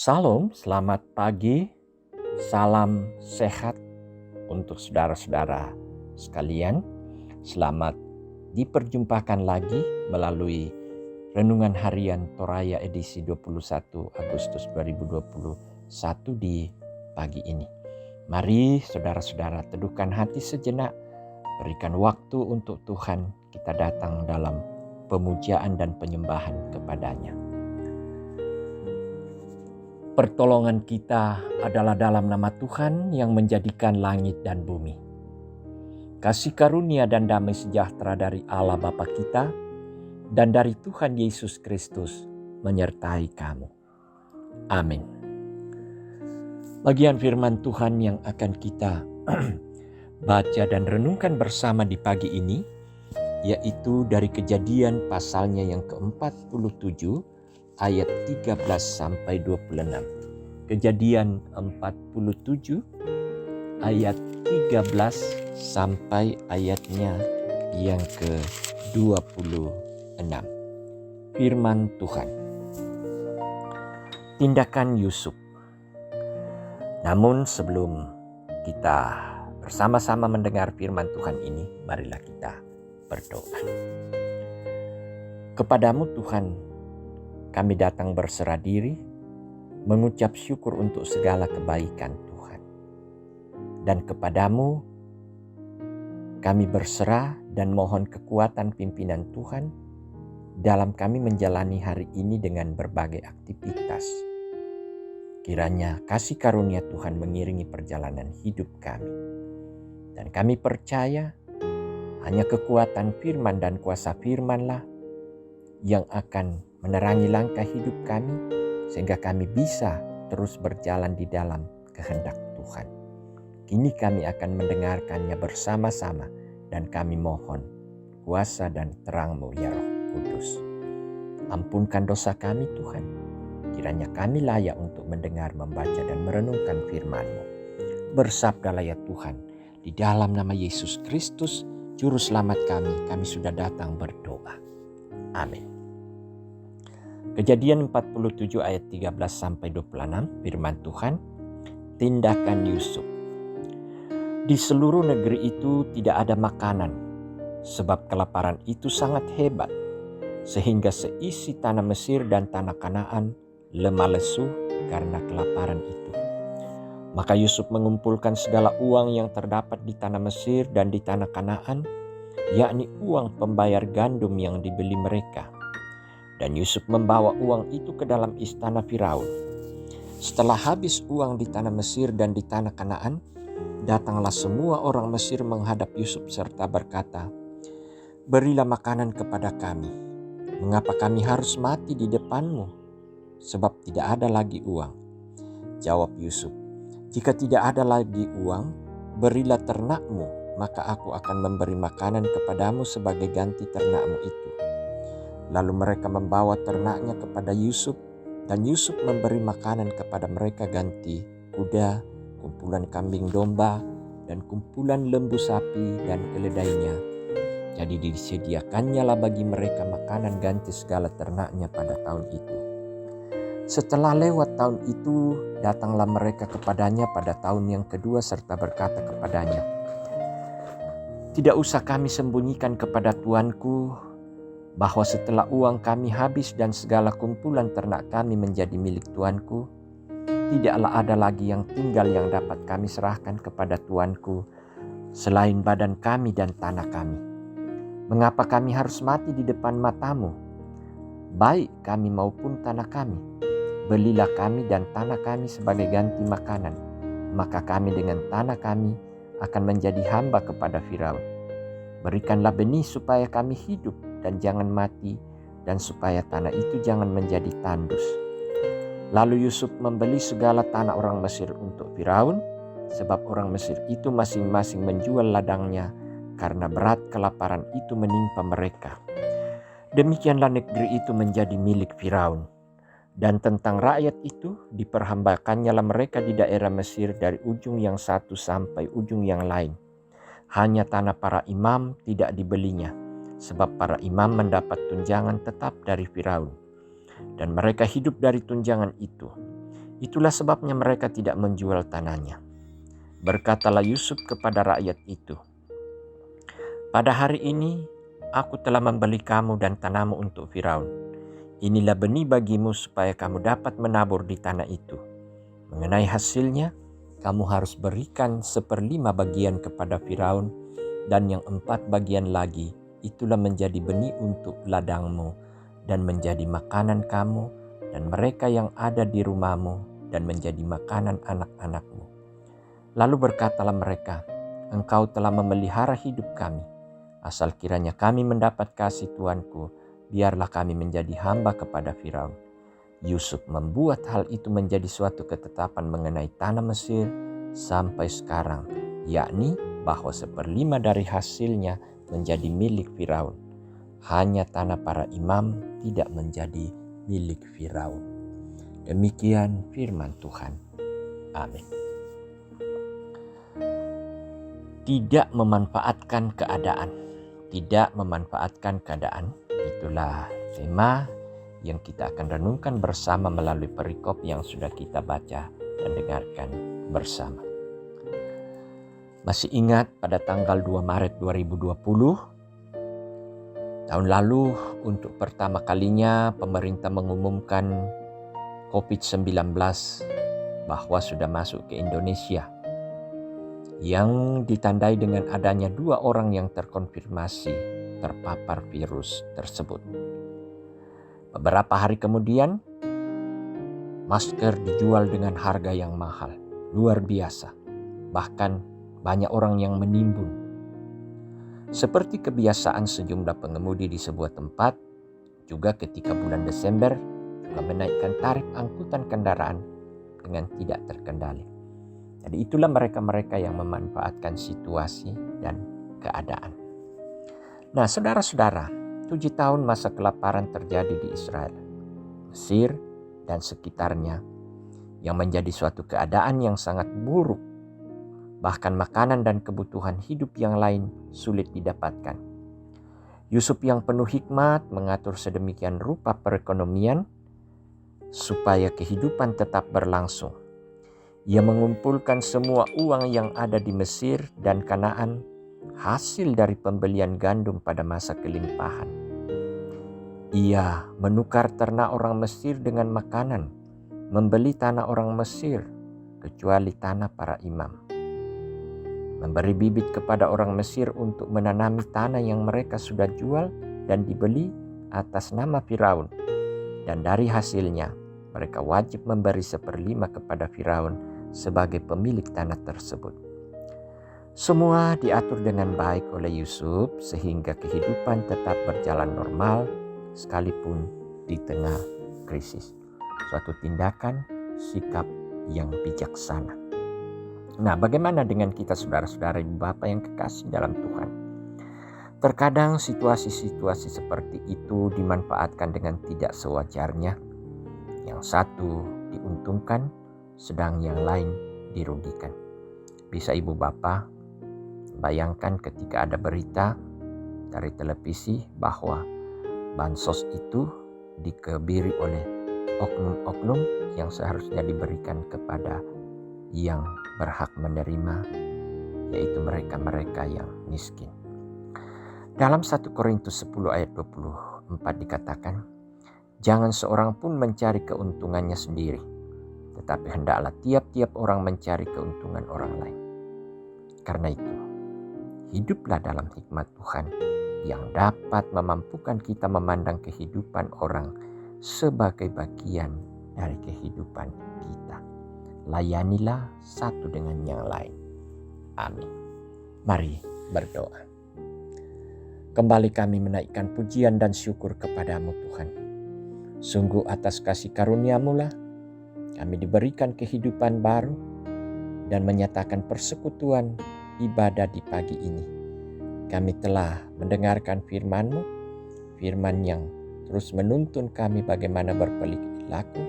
Salam, selamat pagi, salam sehat untuk saudara-saudara sekalian. Selamat diperjumpakan lagi melalui Renungan Harian Toraya edisi 21 Agustus 2021 di pagi ini. Mari saudara-saudara teduhkan hati sejenak, berikan waktu untuk Tuhan, kita datang dalam pemujaan dan penyembahan kepadanya. Pertolongan kita adalah dalam nama Tuhan yang menjadikan langit dan bumi. Kasih karunia dan damai sejahtera dari Allah Bapa kita dan dari Tuhan Yesus Kristus menyertai kamu. Amin. Bagian firman Tuhan yang akan kita baca dan renungkan bersama di pagi ini, yaitu dari Kejadian pasalnya yang ke-47, ayat 13 sampai 26. Kejadian 47 ayat 13 sampai ayatnya yang ke-26. Firman Tuhan. Tindakan Yusuf. Namun sebelum kita bersama-sama mendengar firman Tuhan ini, marilah kita berdoa. Kepadamu Tuhan, kami datang berserah diri, mengucap syukur untuk segala kebaikan Tuhan. Dan kepadamu kami berserah dan mohon kekuatan pimpinan Tuhan dalam kami menjalani hari ini dengan berbagai aktivitas. Kiranya kasih karunia Tuhan mengiringi perjalanan hidup kami. Dan kami percaya hanya kekuatan firman dan kuasa firman-Lah yang akan menerangi langkah hidup kami sehingga kami bisa terus berjalan di dalam kehendak Tuhan. Kini kami akan mendengarkannya bersama-sama dan kami mohon kuasa dan terang-Mu ya Roh Kudus. Ampunkan dosa kami Tuhan. Kiranya kami layak untuk mendengar, membaca dan merenungkan firman-Mu. Bersabdalah ya Tuhan, di dalam nama Yesus Kristus, Juru Selamat kami sudah datang berdoa. Amin. Kejadian 47 ayat 13 sampai 26, firman Tuhan. Tindakan Yusuf. Di seluruh negeri itu tidak ada makanan, sebab kelaparan itu sangat hebat, sehingga seisi tanah Mesir dan tanah Kanaan lemah lesu karena kelaparan itu. Maka Yusuf mengumpulkan segala uang yang terdapat di tanah Mesir dan di tanah Kanaan, yakni uang pembayar gandum yang dibeli mereka. Dan Yusuf membawa uang itu ke dalam istana Firaun. Setelah habis uang di tanah Mesir dan di tanah Kanaan, datanglah semua orang Mesir menghadap Yusuf serta berkata, "Berilah makanan kepada kami. Mengapa kami harus mati di depanmu? Sebab tidak ada lagi uang." Jawab Yusuf, "Jika tidak ada lagi uang, berilah ternakmu, maka aku akan memberi makanan kepadamu sebagai ganti ternakmu itu." Lalu mereka membawa ternaknya kepada Yusuf, dan Yusuf memberi makanan kepada mereka ganti kuda, kumpulan kambing domba, dan kumpulan lembu sapi dan keledainya. Jadi disediakannya lah bagi mereka makanan ganti segala ternaknya pada tahun itu. Setelah lewat tahun itu, datanglah mereka kepadanya pada tahun yang kedua serta berkata kepadanya, "Tidak usah kami sembunyikan kepada tuanku bahwa setelah uang kami habis dan segala kumpulan ternak kami menjadi milik tuanku, tidaklah ada lagi yang tinggal yang dapat kami serahkan kepada tuanku selain badan kami dan tanah kami. Mengapa kami harus mati di depan matamu? Baik kami maupun tanah kami, belilah kami dan tanah kami sebagai ganti makanan, maka kami dengan tanah kami akan menjadi hamba kepada Firaun. Berikanlah benih supaya kami hidup dan jangan mati, dan supaya tanah itu jangan menjadi tandus." Lalu Yusuf membeli segala tanah orang Mesir untuk Firaun, sebab orang Mesir itu masing-masing menjual ladangnya karena berat kelaparan itu menimpa mereka. Demikianlah negeri itu menjadi milik Firaun. Dan tentang rakyat itu, diperhambakannya lah mereka di daerah Mesir dari ujung yang satu sampai ujung yang lain. Hanya tanah para imam tidak dibelinya, sebab para imam mendapat tunjangan tetap dari Firaun. Dan mereka hidup dari tunjangan itu. Itulah sebabnya mereka tidak menjual tanahnya. Berkatalah Yusuf kepada rakyat itu, "Pada hari ini aku telah membeli kamu dan tanahmu untuk Firaun. Inilah benih bagimu supaya kamu dapat menabur di tanah itu. Mengenai hasilnya, kamu harus berikan 1/5 bagian kepada Firaun, dan yang 4 bagian lagi itulah menjadi benih untuk ladangmu dan menjadi makanan kamu dan mereka yang ada di rumahmu dan menjadi makanan anak-anakmu." Lalu berkatalah mereka, "Engkau telah memelihara hidup kami. Asal kiranya kami mendapat kasih Tuanku, biarlah kami menjadi hamba kepada Firaun." Yusuf membuat hal itu menjadi suatu ketetapan mengenai tanah Mesir sampai sekarang, yakni bahwa 1/5 dari hasilnya menjadi milik Firaun. Hanya tanah para imam tidak menjadi milik Firaun. Demikian firman Tuhan. Amin. Tidak memanfaatkan keadaan. Tidak memanfaatkan keadaan. Itulah tema yang kita akan renungkan bersama melalui perikop yang sudah kita baca dan dengarkan bersama. Masih ingat pada tanggal 2 Maret 2020, tahun lalu untuk pertama kalinya pemerintah mengumumkan COVID-19 bahwa sudah masuk ke Indonesia, yang ditandai dengan adanya 2 orang yang terkonfirmasi terpapar virus tersebut. Beberapa hari kemudian, masker dijual dengan harga yang mahal, luar biasa. Bahkan banyak orang yang menimbun. Seperti kebiasaan sejumlah pengemudi di sebuah tempat, juga ketika bulan Desember, juga menaikkan tarif angkutan kendaraan dengan tidak terkendali. Jadi itulah mereka-mereka yang memanfaatkan situasi dan keadaan. Nah, saudara-saudara, 7 tahun masa kelaparan terjadi di Israel, Mesir, dan sekitarnya, yang menjadi suatu keadaan yang sangat buruk. Bahkan makanan dan kebutuhan hidup yang lain sulit didapatkan. Yusuf yang penuh hikmat mengatur sedemikian rupa perekonomian supaya kehidupan tetap berlangsung. Ia mengumpulkan semua uang yang ada di Mesir dan Kanaan, hasil dari pembelian gandum pada masa kelimpahan. Ia menukar ternak orang Mesir dengan makanan, membeli tanah orang Mesir, kecuali tanah para imam. Memberi bibit kepada orang Mesir untuk menanami tanah yang mereka sudah jual dan dibeli atas nama Firaun. Dan dari hasilnya, mereka wajib memberi 1/5 kepada Firaun sebagai pemilik tanah tersebut. Semua diatur dengan baik oleh Yusuf sehingga kehidupan tetap berjalan normal sekalipun di tengah krisis. Suatu tindakan, sikap yang bijaksana. Nah, bagaimana dengan kita saudara-saudara ibu bapak yang kekasih dalam Tuhan? Terkadang situasi-situasi seperti itu dimanfaatkan dengan tidak sewajarnya. Yang satu diuntungkan, sedang yang lain dirugikan. Bisa ibu bapak bayangkan ketika ada berita dari televisi bahwa bansos itu dikebiri oleh oknum-oknum yang seharusnya diberikan kepada yang berhak menerima, yaitu mereka-mereka yang miskin. Dalam 1 Korintus 10 ayat 24 dikatakan, "Jangan seorang pun mencari keuntungannya sendiri, tetapi hendaklah tiap-tiap orang mencari keuntungan orang lain. Karena itu, hiduplah dalam hikmat Tuhan yang dapat memampukan kita memandang kehidupan orang sebagai bagian dari kehidupan kita. Layanilah satu dengan yang lain." Amin. Mari berdoa. Kembali kami menaikkan pujian dan syukur kepadamu Tuhan. Sungguh atas kasih karunia-Mu lah kami diberikan kehidupan baru dan menyatakan persekutuan ibadah di pagi ini. Kami telah mendengarkan firman-Mu, firman yang terus menuntun kami bagaimana berperilaku,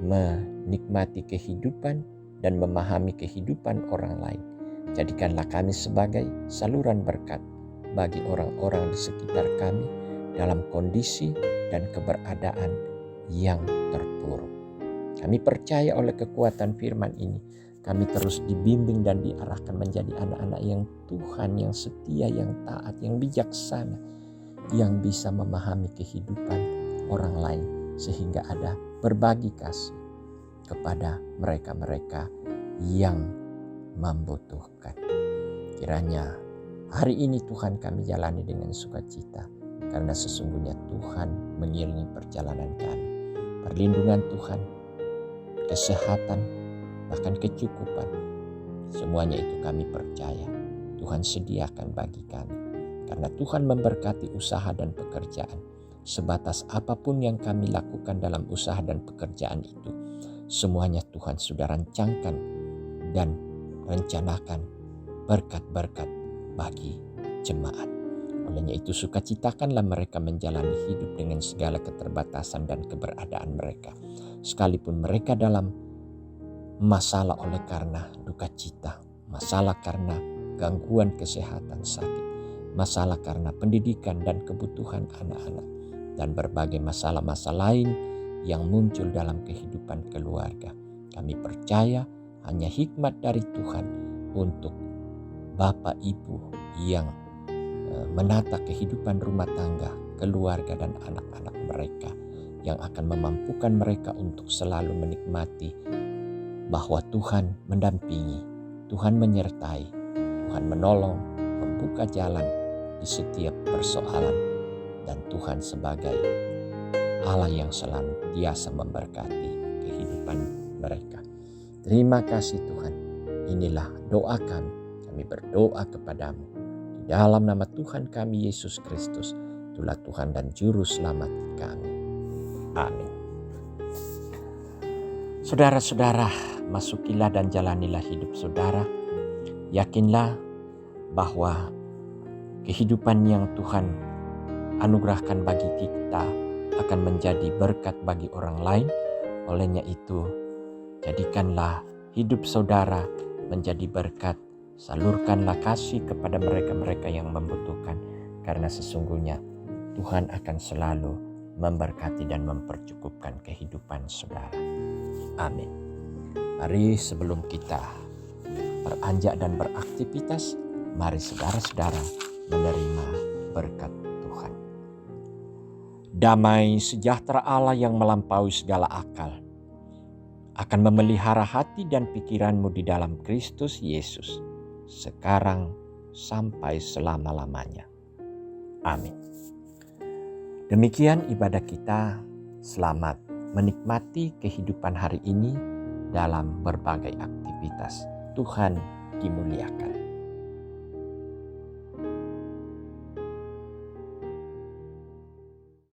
menikmati kehidupan dan memahami kehidupan orang lain. Jadikanlah kami sebagai saluran berkat bagi orang-orang di sekitar kami dalam kondisi dan keberadaan yang terpuruk. Kami percaya oleh kekuatan firman ini, kami terus dibimbing dan diarahkan menjadi anak-anak yang Tuhan, yang setia, yang taat, yang bijaksana, yang bisa memahami kehidupan orang lain sehingga ada berbagi kasih kepada mereka-mereka yang membutuhkan. Kiranya hari ini Tuhan kami jalani dengan sukacita, karena sesungguhnya Tuhan mengiringi perjalanan kami. Perlindungan Tuhan, kesehatan, bahkan kecukupan, semuanya itu kami percaya Tuhan sediakan bagi kami. Karena Tuhan memberkati usaha dan pekerjaan. Sebatas apapun yang kami lakukan dalam usaha dan pekerjaan itu, semuanya Tuhan sudah rancangkan dan rencanakan berkat-berkat bagi jemaat. Olehnya itu sukacitakanlah mereka menjalani hidup dengan segala keterbatasan dan keberadaan mereka. Sekalipun mereka dalam masalah oleh karena duka cita, masalah karena gangguan kesehatan sakit, masalah karena pendidikan dan kebutuhan anak-anak, dan berbagai masalah-masalah lain yang muncul dalam kehidupan keluarga. Kami percaya hanya hikmat dari Tuhan untuk Bapak Ibu yang menata kehidupan rumah tangga, keluarga dan anak-anak mereka, yang akan memampukan mereka untuk selalu menikmati bahwa Tuhan mendampingi, Tuhan menyertai, Tuhan menolong, membuka jalan di setiap persoalan, dan Tuhan sebagai Allah yang senantiasa memberkati kehidupan mereka. Terima kasih Tuhan. Inilah doa kami. Kami berdoa kepadamu di dalam nama Tuhan kami Yesus Kristus, itulah Tuhan dan Juru Selamat kami. Amin. Saudara-saudara, masukilah dan jalanilah hidup saudara. Yakinlah bahwa kehidupan yang Tuhan anugerahkan bagi kita akan menjadi berkat bagi orang lain. Olehnya itu, jadikanlah hidup saudara menjadi berkat. Salurkanlah kasih kepada mereka-mereka yang membutuhkan, karena sesungguhnya Tuhan akan selalu memberkati dan mempercukupkan kehidupan saudara. Amin. Mari sebelum kita beranjak dan beraktivitas, mari saudara-saudara menerima berkat Tuhan. Damai sejahtera Allah yang melampaui segala akal akan memelihara hati dan pikiranmu di dalam Kristus Yesus, sekarang sampai selama-lamanya. Amin. Demikian ibadah kita. Selamat menikmati kehidupan hari ini dalam berbagai aktivitas. Tuhan dimuliakan.